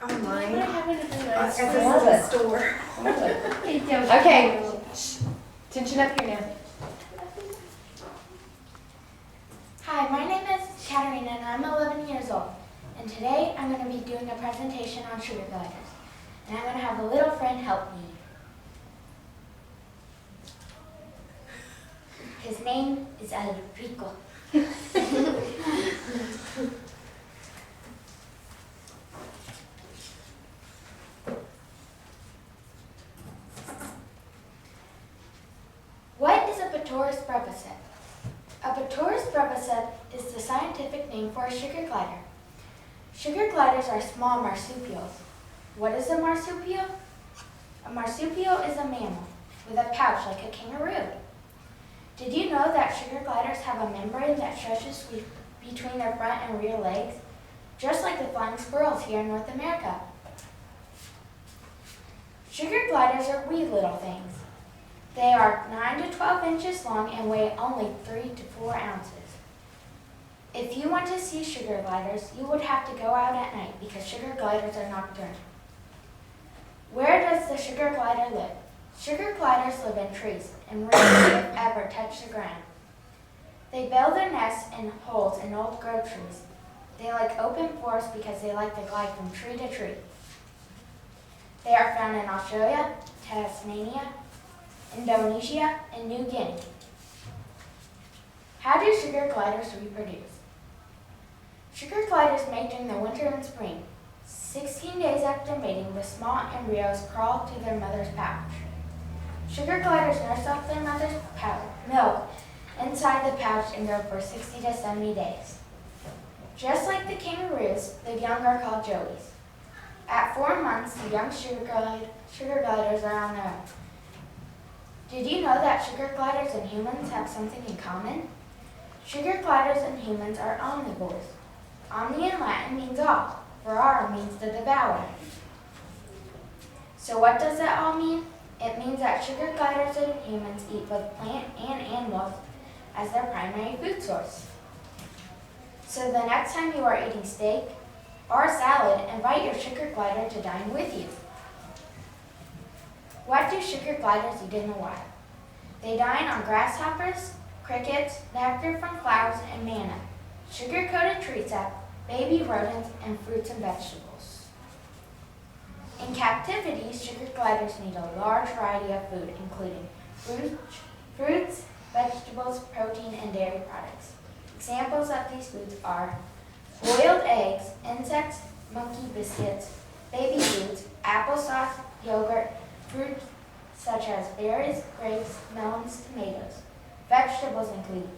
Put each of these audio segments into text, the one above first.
online. At the store. Okay. Attention up here now. Hi, my name is Katerina and I'm 11 years old. And today I'm going to be doing a presentation on Sugargliders. And I'm going to have a little friend help me. His name is El Rico. What is a Ptoris brevicet? A Ptoris brevicet is the scientific name for a sugar glider. Sugar gliders are small marsupials. What is a marsupial? A marsupial is a mammal with a pouch like a kangaroo. Did you know that sugar gliders have a membrane that stretches between their front and rear legs, just like the flying squirrels here in North America? Sugar gliders are wee little things. They are 9 to 12 inches long and weigh only 3 to 4 ounces. If you want to see sugar gliders, you would have to go out at night because sugar gliders are nocturnal. Where does the sugar glider live? Sugar gliders live in trees and rarely, if ever, touch the ground. They build their nests in holes in old growth trees. They like open forests because they like to glide from tree to tree. They are found in Australia, Tasmania, Indonesia, and New Guinea. How do sugar gliders reproduce? Sugar gliders mate during the winter and spring. 16 days after mating, the small embryos crawl to their mother's pouch. Sugar gliders nurse off their mother's milk inside the pouch and grow for 60 to 70 days. Just like the kangaroos, the young are called joeys. At 4 months, the young sugar gliders are on their own. Did you know that sugar gliders and humans have something in common? Sugar gliders and humans are omnivores. Omni in Latin means all. Vorare means to devour. So what does that all mean? It means that sugar gliders and humans eat both plant and animals as their primary food source. So the next time you are eating steak or salad, invite your sugar glider to dine with you. What do sugar gliders eat in the wild? They dine on grasshoppers, crickets, nectar from flowers, and manna, sugar-coated tree sap, baby rodents, and fruits and vegetables. In captivity, sugar gliders need a large variety of food, including fruits, vegetables, protein, and dairy products. Examples of these foods are boiled eggs, insects, monkey biscuits, baby foods, applesauce, yogurt, fruits such as berries, grapes, melons, tomatoes. Vegetables include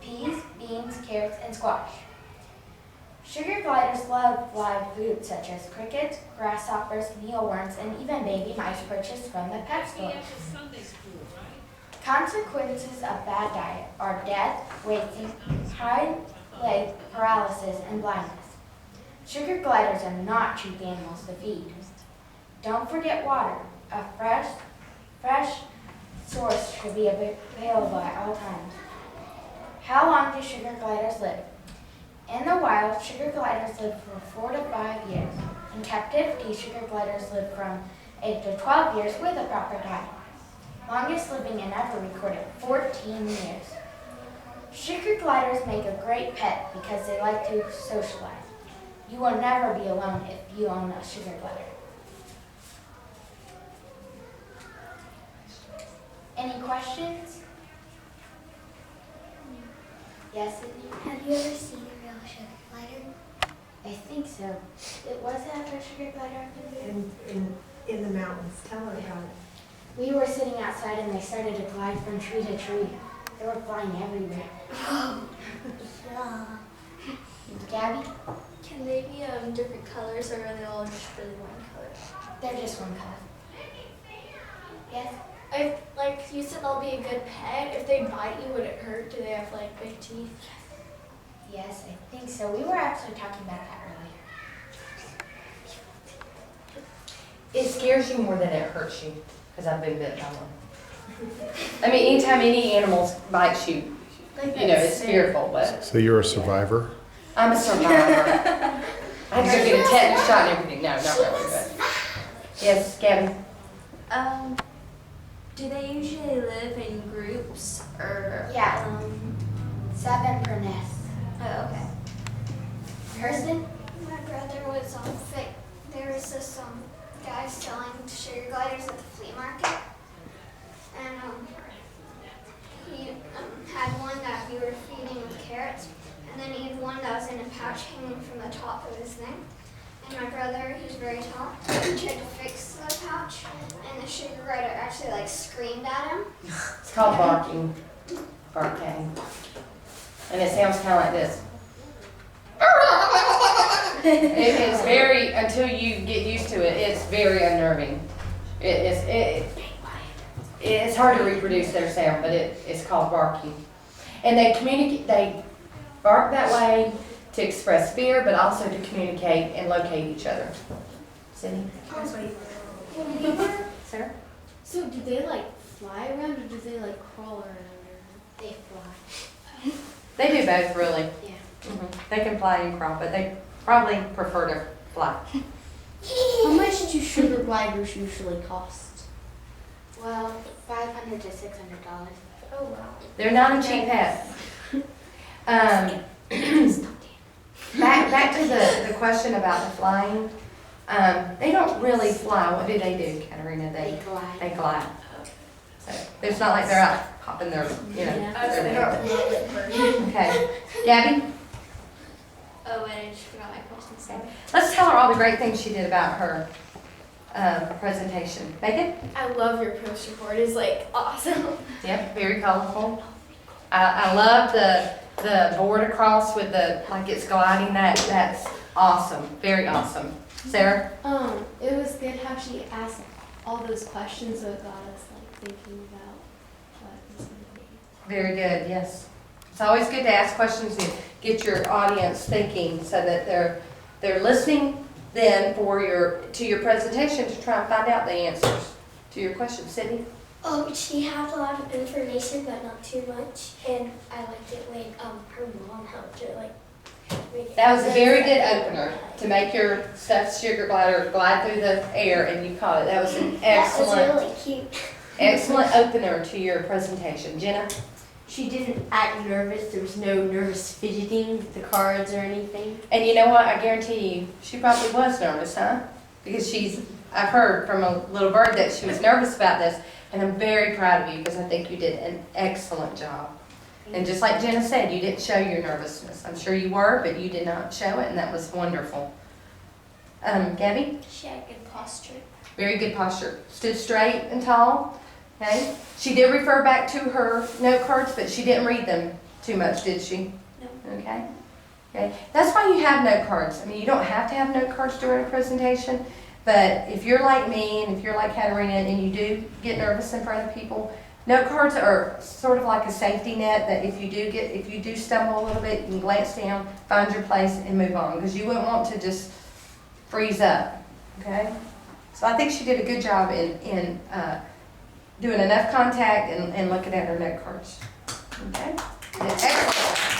peas, beans, carrots, and squash. Sugar gliders love live food such as crickets, grasshoppers, mealworms, and even baby mice purchased from the pet store. Consequences of bad diet are death, wasting, hind leg paralysis, and blindness. Sugar gliders are not cheap animals to feed. Don't forget water. A fresh source should be available at all times. How long do sugar gliders live? In the wild, sugar gliders live for 4 to 5 years. In captivity, sugar gliders live from 8 to 12 years with a proper diet. Longest living and ever recorded, 14 years. Sugar gliders make a great pet because they like to socialize. You will never be alone if you own a sugar glider. Any questions? Yes, Sydney? Have you ever seen a real sugar glider? I think so. It was at a sugar glider. In the mountains. Tell her about it. We were sitting outside and they started to glide from tree to tree. They were flying everywhere. Yeah. Gabby? Can they be different colors, or are they all just really one color? They're just one color. Yes? If, like you said, they'll be a good pet. If they bite you, would it hurt? Do they have like big teeth? Yes, I think so. We were actually talking about that earlier. It scares you more than it hurts you, because I've been bit by one. I mean, anytime any animal bites you, you know, it's fearful, but So you're a survivor? I'm a survivor. I had to go get a tetanus shot and everything. mean, no, not really, but. Yes, Gabby? Do they usually live in groups or? Yeah. 7 per nest. Oh, okay. Kirsten? My brother was there was this guy selling sugar gliders at the flea market, and he had one that we were feeding with carrots, and then he had one that was in a pouch hanging from the top of his thing. And my brother, who's very tall, he tried to fix the pouch, and the sugar glider actually like screamed at him. It's called barking. Barking. And it sounds kind of like this. It is very, until you get used to it, it's very unnerving. It's hard to reproduce their sound, but it's called barking. And they bark that way to express fear, but also to communicate and locate each other. Sydney? Sarah? So do they like fly around or do they like crawl around? They fly. They do both, really. Yeah. They can fly and crawl, but they probably prefer to fly. How much do sugar gliders usually cost? Well, $500 to $600. Oh wow. They're not a cheap pet. Back to the question about the flying. They don't really fly. What do, Katerina? They glide. They glide. So it's not like they're out popping their, Okay. Gabby, Oh, wait, I just forgot my question. Sorry. let's tell her all the great things she did about her presentation. Megan? I love your poster board. It's like awesome. Yep, very colorful. I love the board across with like it's gliding. That's awesome. Very awesome. Sarah? It was good how she asked all those questions that got us like thinking about what it was gonna be. Very good, yes. It's always good to ask questions and get your audience thinking so that they're listening then to your presentation to try and find out the answers to your questions. Sydney? She had a lot of information, but not too much, and I liked it when her mom helped her make it. That was a very good opener to make your stuffed sugar glider glide through the air, and you caught it. That was an excellent, That was really cute. excellent opener to your presentation. Jenna? She didn't act nervous. There was no nervous fidgeting with the cards or anything. And you know what? I guarantee you, she probably was nervous, huh? Because I've heard from a little bird that she was nervous about this, and I'm very proud of you because I think you did an excellent job. And just like Jenna said, you didn't show your nervousness. I'm sure you were, but you did not show it, and that was wonderful. Gabby? She had good posture. Very good posture. Stood straight and tall. Okay. She did refer back to her note cards, but she didn't read them too much, did she? No. Okay. Okay. That's why you have note cards. I mean, you don't have to have note cards during a presentation, but if you're like me and if you're like Katerina and you do get nervous in front of people, note cards are sort of like a safety net that if you do stumble a little bit, you can glance down, find your place, and move on, because you wouldn't want to just freeze up. Okay. So I think she did a good job in doing enough contact and looking at her note cards. Okay? Excellent.